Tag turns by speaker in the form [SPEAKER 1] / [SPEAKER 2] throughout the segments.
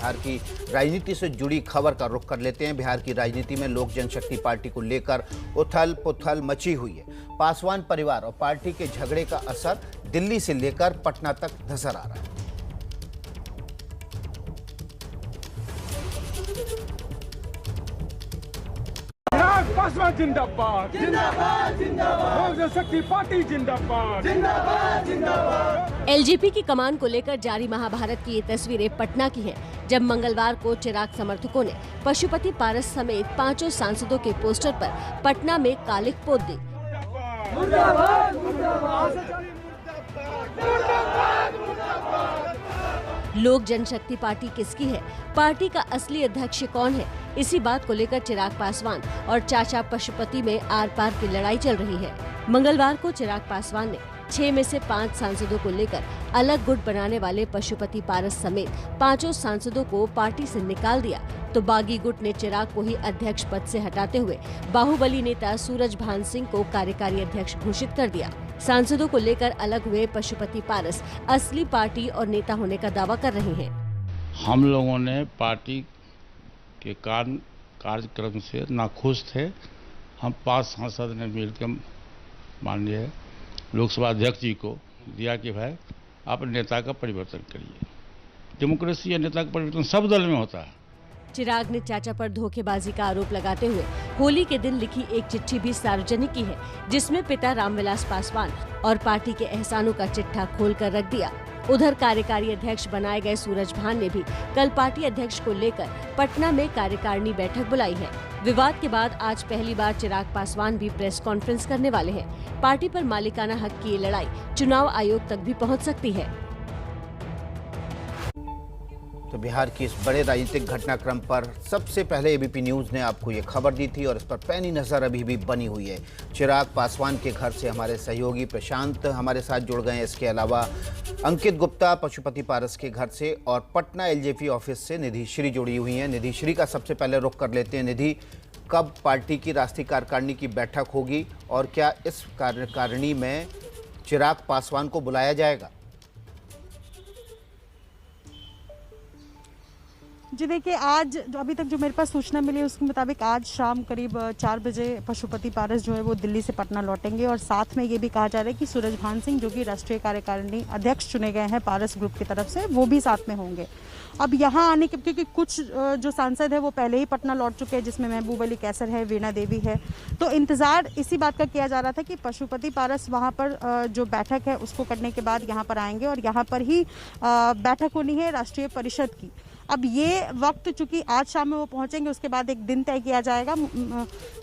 [SPEAKER 1] बिहार की राजनीति से जुड़ी खबर का रुख कर लेते हैं। बिहार की राजनीति में लोक जनशक्ति पार्टी को लेकर उथल पुथल मची हुई है। पासवान परिवार और पार्टी के झगड़े का असर दिल्ली से लेकर पटना तक नजर आ रहा है।
[SPEAKER 2] पासवान जिंदाबाद जिंदाबाद जिंदाबाद, लोक जनशक्ति पार्टी जिंदाबाद जिंदाबाद जिंदाबाद।
[SPEAKER 3] एलजेपी की कमान को लेकर जारी महाभारत की ये तस्वीरें पटना की हैं, जब मंगलवार को चिराग समर्थकों ने पशुपति पारस समेत 5 सांसदों के पोस्टर पर पटना में कालिख पोत दी। लोक जनशक्ति पार्टी किसकी है, पार्टी का असली अध्यक्ष कौन है, इसी बात को लेकर चिराग पासवान और चाचा पशुपति में आर पार की लड़ाई चल रही है। मंगलवार को चिराग पासवान ने 6 में से 5 सांसदों को लेकर अलग गुट बनाने वाले पशुपति पारस समेत 5 सांसदों को पार्टी से निकाल दिया, तो बागी गुट ने चिराग को ही अध्यक्ष पद से हटाते हुए बाहुबली नेता सूरजभान सिंह को कार्यकारी अध्यक्ष घोषित कर दिया। सांसदों को लेकर अलग हुए पशुपति पारस असली पार्टी और नेता होने का दावा कर रहे हैं।
[SPEAKER 4] हम लोगों ने पार्टी के कार्यक्रम से नाखुश थे। हम 5 सांसद ने मिलकर माननीय लोकसभा अध्यक्ष जी को दिया कि भाई आप नेता का परिवर्तन करिए। डेमोक्रेसी या नेता का परिवर्तन सब दल में होता है।
[SPEAKER 3] चिराग ने चाचा पर धोखेबाजी का आरोप लगाते हुए होली के दिन लिखी एक चिट्ठी भी सार्वजनिक की है, जिसमें पिता रामविलास पासवान और पार्टी के एहसानों का चिट्ठा खोलकर रख दिया। उधर कार्यकारी अध्यक्ष बनाए गए सूरजभान ने भी कल पार्टी अध्यक्ष को लेकर पटना में कार्यकारिणी बैठक बुलाई है। विवाद के बाद आज पहली बार चिराग पासवान भी प्रेस कॉन्फ्रेंस करने वाले हैं। पार्टी पर मालिकाना हक की ये लड़ाई चुनाव आयोग तक भी पहुंच सकती है।
[SPEAKER 1] तो बिहार की इस बड़े राजनीतिक घटनाक्रम पर सबसे पहले एबीपी न्यूज़ ने आपको ये खबर दी थी और इस पर पैनी नज़र अभी भी बनी हुई है। चिराग पासवान के घर से हमारे सहयोगी प्रशांत हमारे साथ जुड़ गए हैं। इसके अलावा अंकित गुप्ता पशुपति पारस के घर से और पटना एलजेपी ऑफिस से निधि श्री जुड़ी हुई हैं। निधि श्री का सबसे पहले रुख कर लेते हैं। निधि, कब पार्टी की राष्ट्रीय कार्यकारिणी की बैठक होगी और क्या इस कार्यकारिणी में चिराग पासवान को बुलाया जाएगा?
[SPEAKER 5] जी देखिए, आज अभी तक जो मेरे पास सूचना मिली है उसके मुताबिक आज शाम करीब 4 बजे पशुपति पारस जो है वो दिल्ली से पटना लौटेंगे और साथ में ये भी कहा जा रहा है कि सूरजभान सिंह जो कि राष्ट्रीय कार्यकारिणी अध्यक्ष चुने गए हैं पारस ग्रुप की तरफ से, वो भी साथ में होंगे। अब यहाँ आने के क्योंकि कुछ जो सांसद है वो पहले ही पटना लौट चुके हैं, जिसमें महबूब अली कैसर है, वीणा देवी है, तो इंतज़ार इसी बात का किया जा रहा था कि पशुपति पारस वहाँ पर जो बैठक है उसको करने के बाद यहाँ पर आएंगे और यहाँ पर ही बैठक होनी है राष्ट्रीय परिषद की। अब ये वक्त चूंकि आज शाम में वो पहुंचेंगे, उसके बाद एक दिन तय किया जाएगा।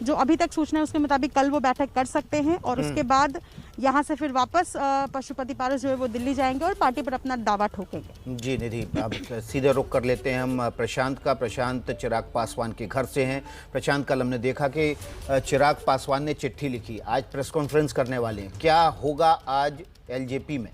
[SPEAKER 5] जो अभी तक सूचना है उसके मुताबिक कल वो बैठक कर सकते हैं और उसके बाद यहाँ से फिर वापस पशुपति पारस जो है वो दिल्ली जाएंगे और पार्टी पर अपना दावा ठोकेंगे।
[SPEAKER 1] जी निधि, अब सीधे रुख कर लेते हैं हम प्रशांत का। प्रशांत चिराग पासवान के घर से हैं। प्रशांत, कल हमने देखा कि चिराग पासवान ने चिट्ठी लिखी, आज प्रेस कॉन्फ्रेंस करने वाले हैं, क्या होगा आज एलजेपी में?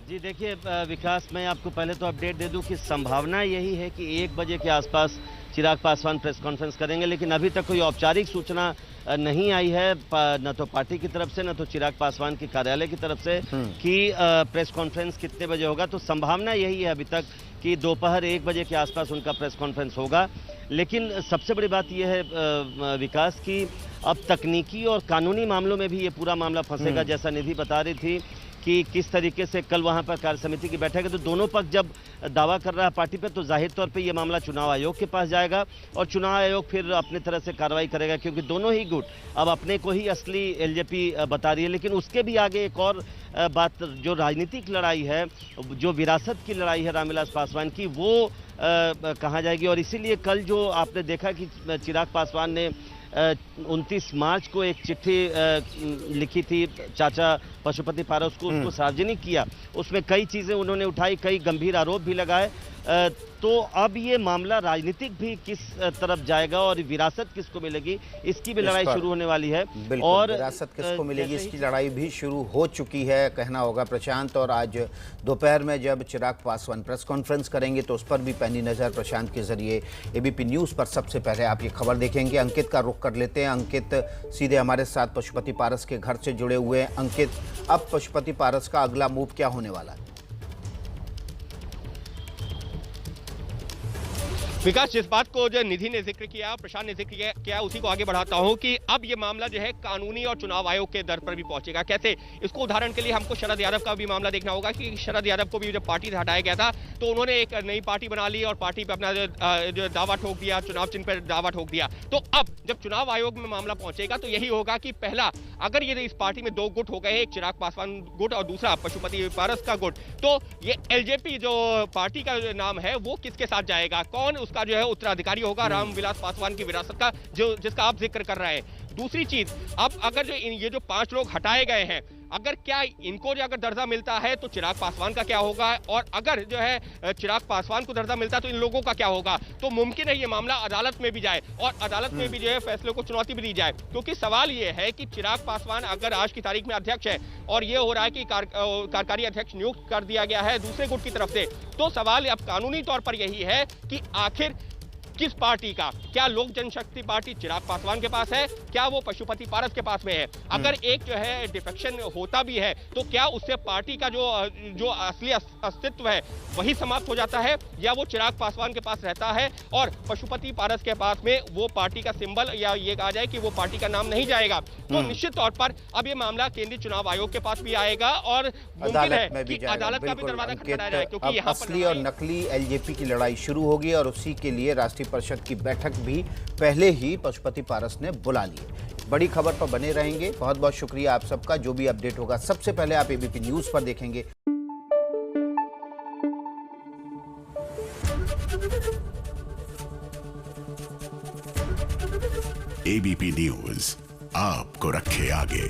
[SPEAKER 6] जी देखिए विकास, मैं आपको पहले तो अपडेट दे दूं कि संभावना यही है कि 1 बजे के आसपास चिराग पासवान प्रेस कॉन्फ्रेंस करेंगे, लेकिन अभी तक कोई औपचारिक सूचना नहीं आई है, न तो पार्टी की तरफ से न तो चिराग पासवान के कार्यालय की तरफ से कि प्रेस कॉन्फ्रेंस कितने बजे होगा। तो संभावना यही है अभी तक कि दोपहर 1 बजे के आसपास उनका प्रेस कॉन्फ्रेंस होगा। लेकिन सबसे बड़ी बात यह है विकास की अब तकनीकी और कानूनी मामलों में भी ये पूरा मामला फंसेगा। जैसा निधि बता रही थी कि किस तरीके से कल वहां पर कार्य समिति की बैठक है, तो दोनों पक्ष जब दावा कर रहा है पार्टी पे, तो जाहिर तौर पे ये मामला चुनाव आयोग के पास जाएगा और चुनाव आयोग फिर अपनी तरह से कार्रवाई करेगा, क्योंकि दोनों ही गुट अब अपने को ही असली एलजेपी बता रही है। लेकिन उसके भी आगे एक और बात, जो राजनीतिक लड़ाई है, जो विरासत की लड़ाई है रामविलास पासवान की, वो कहा जाएगी। और इसीलिए कल जो आपने देखा कि चिराग पासवान ने 29 मार्च को एक चिट्ठी लिखी थी चाचा पशुपति पारस को, उसको सार्वजनिक किया, उसमें कई चीज़ें उन्होंने उठाई, कई गंभीर आरोप भी लगाए। तो अब ये मामला राजनीतिक भी किस तरफ जाएगा और विरासत किसको मिलेगी, इसकी भी लड़ाई शुरू होने वाली है।
[SPEAKER 1] और विरासत किसको मिलेगी इसकी लड़ाई भी शुरू हो चुकी है, कहना होगा प्रशांत। और आज दोपहर में जब चिराग पासवान प्रेस कॉन्फ्रेंस करेंगे तो उस पर भी पैनी नज़र प्रशांत के जरिए एबीपी न्यूज़ पर सबसे पहले आप ये खबर देखेंगे। अंकित का रुख कर लेते हैं। अंकित सीधे हमारे साथ पशुपति पारस के घर से जुड़े हुए हैं। अंकित, अब पशुपति पारस का अगला मूव क्या होने वाला है?
[SPEAKER 7] विकास, जिस बात को जो निधि ने जिक्र किया, प्रशांत ने जिक्र किया, उसी को आगे बढ़ाता हूं कि अब ये मामला जो है कानूनी और चुनाव आयोग के दर पर भी पहुंचेगा। कैसे? इसको उदाहरण के लिए हमको शरद यादव का भी मामला देखना होगा कि शरद यादव को भी जब पार्टी से हटाया गया था तो उन्होंने एक नई पार्टी बना ली और पार्टी पे अपना जो दावा ठोक दिया, चुनाव चिन्ह पर दावा ठोक दिया। तो अब जब चुनाव आयोग में मामला पहुंचेगा तो यही होगा कि पहला, अगर ये इस पार्टी में दो गुट हो गए, एक चिराग पासवान गुट और दूसरा पशुपति पारस का गुट, तो ये एलजेपी जो पार्टी का नाम है वो किसके साथ जाएगा, कौन उसका जो है उत्तराधिकारी होगा रामविलास पासवान की विरासत का, जो जिसका आप जिक्र कर रहे हैं। दूसरी चीज, अब अगर जो ये जो 5 लोग हटाए गए हैं, अगर क्या इनको जो अगर दर्जा मिलता है तो चिराग पासवान का क्या होगा, और अगर जो है चिराग पासवान को दर्जा मिलता है तो इन लोगों का क्या होगा। तो मुमकिन है ये मामला अदालत में भी जाए और अदालत में भी जो है फैसले को चुनौती भी दी जाए, क्योंकि सवाल ये है कि चिराग पासवान अगर आज की तारीख में अध्यक्ष है और ये हो रहा है कि कार्यकारी अध्यक्ष नियुक्त कर दिया गया है दूसरे गुट की तरफ से, तो सवाल अब कानूनी तौर पर यही है कि आखिर किस पार्टी का, क्या लोक जनशक्ति पार्टी चिराग पासवान के पास है, क्या वो पशुपति पारस के पास में है। अगर एक जो है डिफेक्शन होता भी है तो क्या उससे पार्टी का जो असली अस्तित्व है वही समाप्त हो जाता है, या वो चिराग पासवान के पास रहता है और पशुपति पारस के पास में वो पार्टी का सिंबल, या ये कहा जाए कि वो पार्टी का नाम नहीं जाएगा। तो निश्चित तौर पर अब ये मामला केंद्रीय चुनाव आयोग के पास भी आएगा और मुमकिन है कि अदालत का भी दरवाजा खटखटाया जाए, क्योंकि यहाँ पर
[SPEAKER 1] असली और नकली एलजेपी की लड़ाई शुरू होगी और उसी के लिए राष्ट्रीय परिषद की बैठक भी पहले ही पशुपति पारस ने बुला ली है। बड़ी खबर पर बने रहेंगे। बहुत बहुत शुक्रिया आप सबका। जो भी अपडेट होगा सबसे पहले आप एबीपी न्यूज पर देखेंगे।
[SPEAKER 8] एबीपी न्यूज आपको रखे आगे।